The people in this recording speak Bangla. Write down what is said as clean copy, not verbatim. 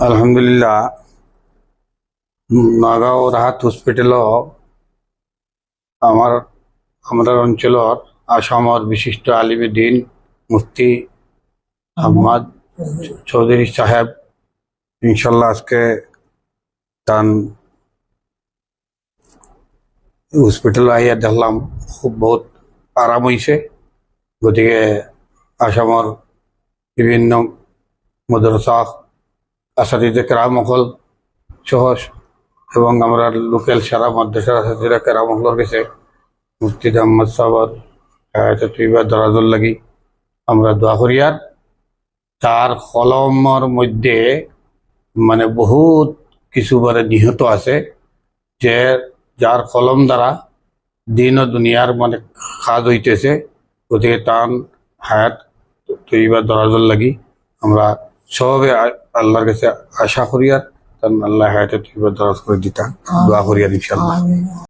আলহামদুলিল্লাহ নগাঁও রাহাত হস্পিটেল আমরা অঞ্চলত আসামর বিশিষ্ট আলিমে দিন মুফতি আহমদ চৌধুরী সাহেব ইনশাল্লাহ আজকে তান হসপিটাল আইয়া দেখলাম খুব বহুত আরাম হয়েছে। গতিকে আসামর বিভিন্ন মাদ্রাসা আসাদিদে কেরামকল সহ এবং আমরা লোকাল সারা মাদ্রাসার আসাদিদে কেরামকলর গেছে মুফতি আহমদ সাহর দরাজর লাগি আমরা দোয়া করিয়ার। তার কলমর মধ্যে মানে বহুত কিছু বারে নিহত আছে যে যার কলম দ্বারা দিন ও দুনিয়ার মানে খাদ হইতেছে। গতিকে তান হায়াত তৈবা দরাজর লাগি আমরা সবে আল্লাহর কাছে আশা করিয়ার তান আল্লাহ হায়াতে তৈবা দরাজ করে দিতা দোয়া করিয়ার ইনশাআল্লাহ।